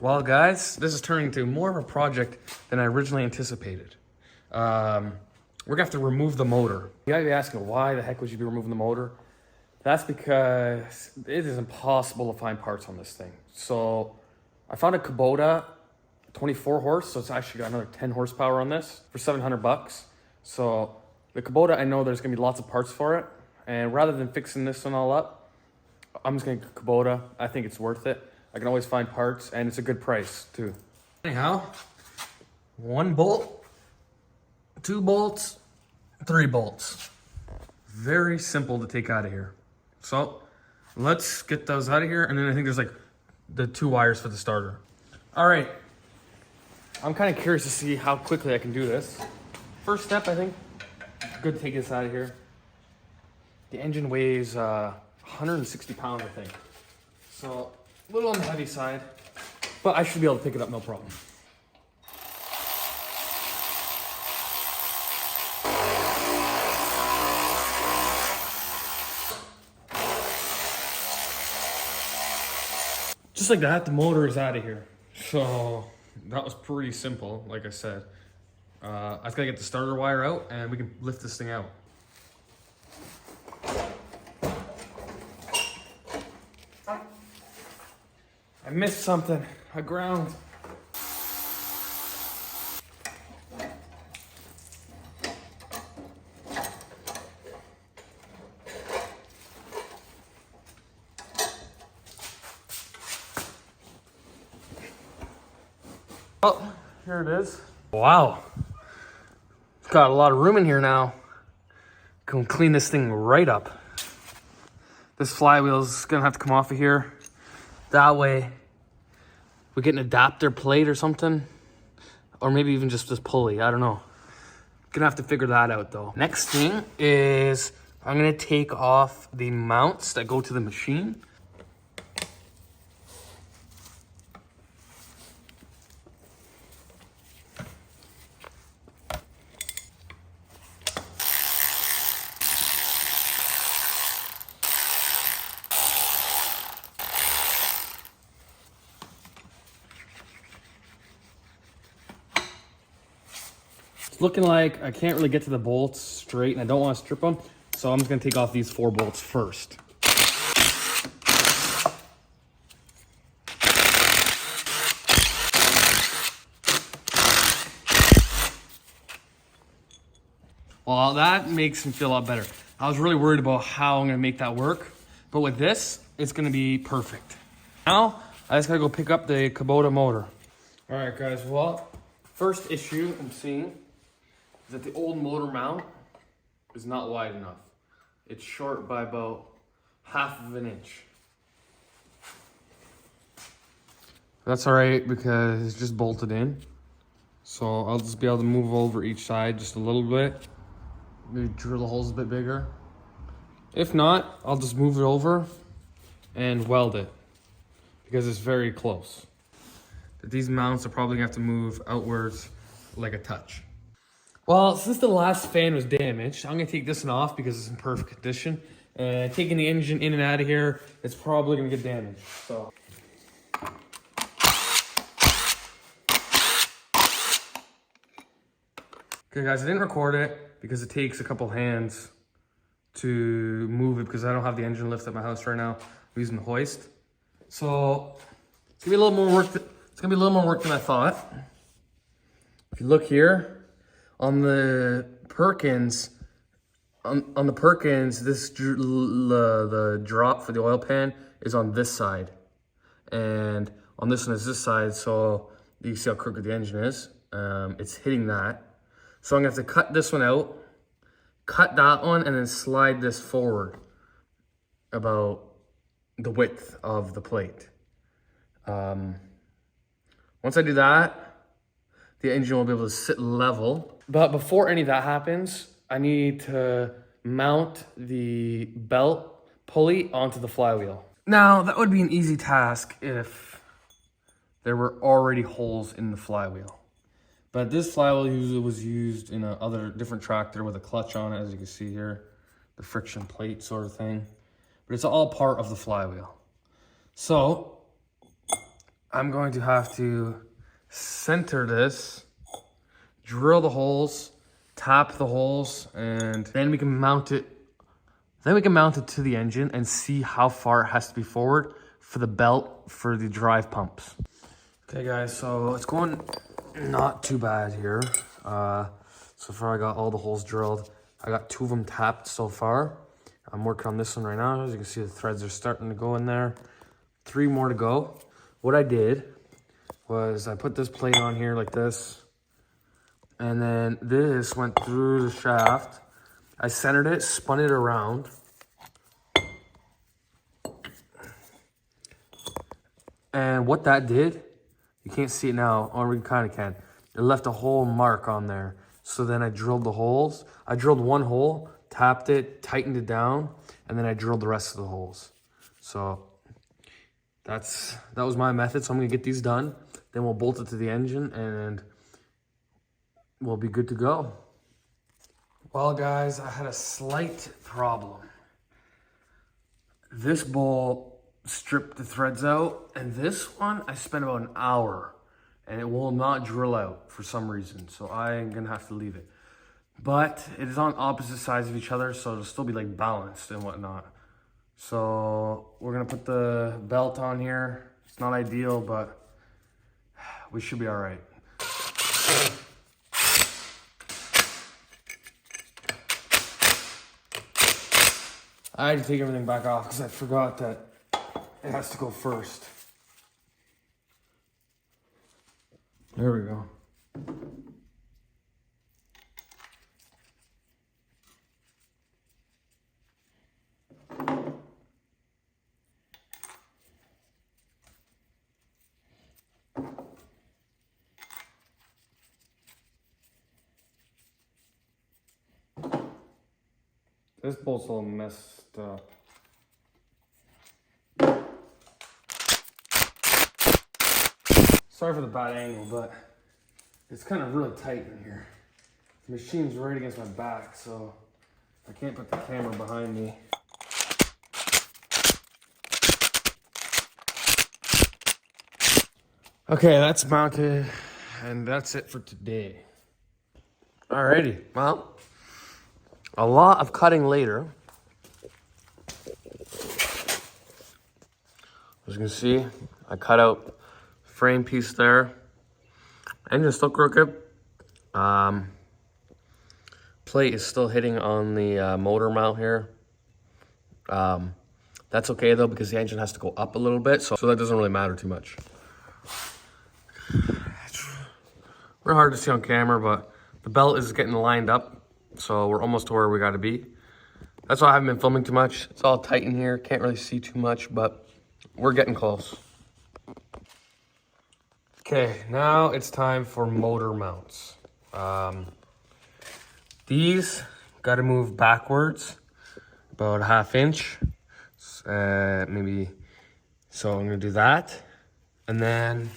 Well, guys, this is turning into more of a project than I originally anticipated. We're gonna have to remove the motor. You gotta be asking, why the heck would you be removing the motor? That's because it is impossible to find parts on this thing. So I found a Kubota 24 horse, so it's actually got another 10 horsepower on this for 700 bucks. So the Kubota, I know there's gonna be lots of parts for it. And rather than fixing this one all up, I'm just gonna get Kubota. I think it's worth it. I can always find parts and it's a good price too. Anyhow, 1 bolt, 2 bolts, 3 bolts. Very simple to take out of here. So let's get those out of here. And then I think there's like the 2 wires for the starter. All right. I'm kind of curious to see how quickly I can do this. First step, I think, good to take this out of here. The engine weighs 160 pounds, I think. So a little on the heavy side, but I should be able to pick it up no problem. Just like that, the motor is out of here. So that was pretty simple, like I said. I just gotta get the starter wire out and we can lift this thing out. I missed something, I ground. Oh, here it is. Wow. It's got a lot of room in here now. Can clean this thing right up. This flywheel's gonna have to come off of here. That way, we get an adapter plate or something. Or maybe even just this pulley, I don't know. Gonna have to figure that out though. Next thing is, I'm gonna take off the mounts that go to the machine. It's looking like I can't really get to the bolts straight and I don't want to strip them. So I'm just gonna take off these 4 bolts first. Well, that makes me feel a lot better. I was really worried about how I'm gonna make that work, but with this, it's gonna be perfect. Now, I just gotta go pick up the Kubota motor. All right, guys, well, first issue I'm seeing is that the old motor mount is not wide enough. It's short by about 1/2 inch. That's all right because it's just bolted in. So I'll just be able to move over each side just a little bit. Maybe drill the holes a bit bigger. If not, I'll just move it over and weld it because it's very close. But these mounts are probably gonna have to move outwards like a touch. Well, since the last fan was damaged, I'm gonna take this one off because it's in perfect condition. And taking the engine in and out of here, it's probably gonna get damaged, so. Okay guys, I didn't record it because it takes a couple hands to move it because I don't have the engine lift at my house right now. I'm using the hoist. So, it's gonna be a little more work, it's gonna be a little more work than I thought. If you look here, on the Perkins, on the Perkins, the drop for the oil pan is on this side. And on this one is this side, so you can see how crooked the engine is. It's hitting that. So I'm gonna have to cut this one out, cut that one, and then slide this forward about the width of the plate. Once I do that, the engine will be able to sit level. But before any of that happens, I need to mount the belt pulley onto the flywheel. Now, that would be an easy task if there were already holes in the flywheel. But this flywheel usually was used in a different tractor with a clutch on it, as you can see here, the friction plate sort of thing. But it's all part of the flywheel. So, I'm going to have to center this, drill the holes, tap the holes, and then we can mount it. Then we can mount it to the engine and see how far it has to be forward for the belt for the drive pumps. Okay guys, so it's going not too bad here. So far I got all the holes drilled. I got 2 of them tapped so far. I'm working on this one right now. As you can see, the threads are starting to go in there. 3 more to go. What I did was I put this plate on here like this, and then this went through the shaft. I centered it, spun it around, and what that did, you can't see it now, or we kind of can. It left a whole mark on there. So then I drilled the holes. I drilled 1 hole, tapped it, tightened it down, and then I drilled the rest of the holes. So that was my method. So I'm gonna get these done. Then we'll bolt it to the engine and we'll be good to go. Well guys, I had a slight problem. This bowl stripped the threads out, and this one I spent about an hour, and it will not drill out for some reason. So I'm gonna have to leave it. But it is on opposite sides of each other, so it'll still be like balanced and whatnot. So we're gonna put the belt on here. It's not ideal, but we should be all right. I had to take everything back off because I forgot that it has to go first. There we go. This bolt's all messed up. Sorry for the bad angle, but it's kind of really tight in here. The machine's right against my back, so I can't put the camera behind me. Okay, that's mounted, and that's it for today. Alrighty, well, a lot of cutting later. As you can see, I cut out frame piece there. Engine's still crooked. Plate is still hitting on the motor mount here. That's okay though, because the engine has to go up a little bit, so that doesn't really matter too much. It's real hard to see on camera, but the belt is getting lined up, so we're almost to where we gotta be. That's why I haven't been filming too much. It's all tight in here, can't really see too much, but we're getting close. Okay, now it's time for motor mounts. These got to move backwards about a 1/2 inch, maybe. So I'm gonna do that, and then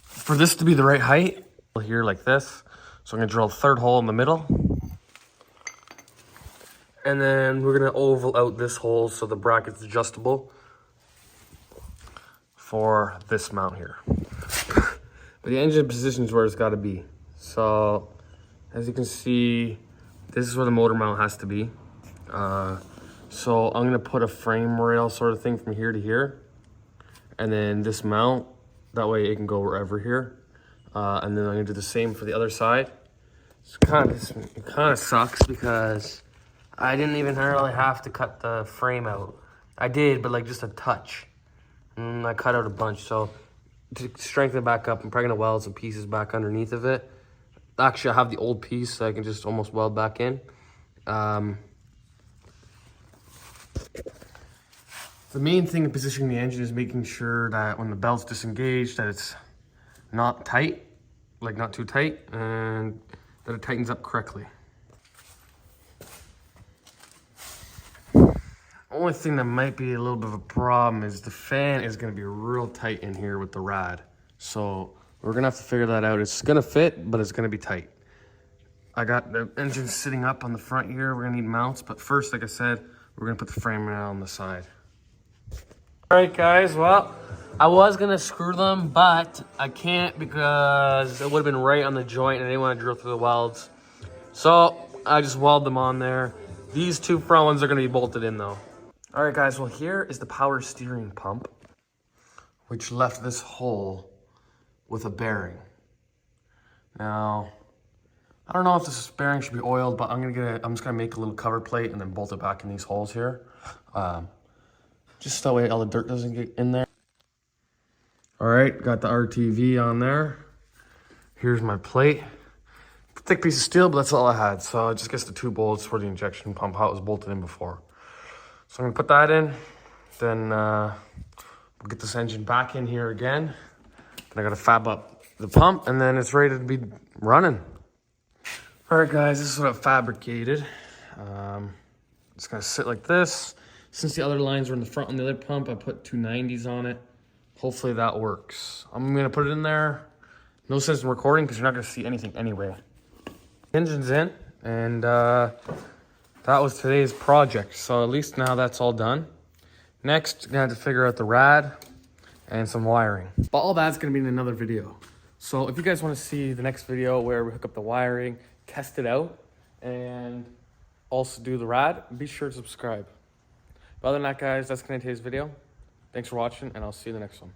for this to be the right height, here like this. So I'm gonna drill a 3rd hole in the middle, and then we're gonna oval out this hole so the bracket's adjustable for this mount here. But the engine position is where it's got to be. So as you can see, this is where the motor mount has to be. So I'm gonna put a frame rail sort of thing from here to here, and then this mount, that way it can go wherever here. And then I'm gonna do the same for the other side. It kind of sucks because I didn't even really have to cut the frame out. I did, but like just a touch. And I cut out a bunch, so to strengthen it back up, I'm probably gonna weld some pieces back underneath of it. Actually, I have the old piece, so I can just almost weld back in. The main thing in positioning the engine is making sure that when the belt's disengaged, that it's not tight, like not too tight, and that it tightens up correctly. Only thing that might be a little bit of a problem is the fan is going to be real tight in here with the rad. So we're going to have to figure that out. It's going to fit, but it's going to be tight. I got the engine sitting up on the front here. We're going to need mounts, but first, like I said, we're going to put the frame rail on the side. All right, guys, well, I was gonna screw them, but I can't because it would have been right on the joint and I didn't want to drill through the welds. So I just weld them on there. These two front ones are gonna be bolted in though. All right, guys, well, here is the power steering pump, which left this hole with a bearing. Now, I don't know if this bearing should be oiled, but I'm just gonna make a little cover plate and then bolt it back in these holes here. Just that way all the dirt doesn't get in there. All right, got the RTV on there. Here's my plate. Thick piece of steel, but that's all I had. So it just gets the 2 bolts for the injection pump, how it was bolted in before. So I'm gonna put that in, then we'll get this engine back in here again. Then I gotta fab up the pump and then it's ready to be running. All right, guys, this is what I fabricated. It's gonna sit like this. Since the other lines were in the front on the other pump, I put 290s on it. Hopefully that works. I'm gonna put it in there. No sense in recording because you're not gonna see anything anyway. Engine's in, and that was today's project. So at least now that's all done. Next, gonna have to figure out the rad and some wiring. But all that's gonna be in another video. So if you guys wanna see the next video where we hook up the wiring, test it out, and also do the rad, be sure to subscribe. But other than that, guys, that's gonna be today's video. Thanks for watching, and I'll see you in the next one.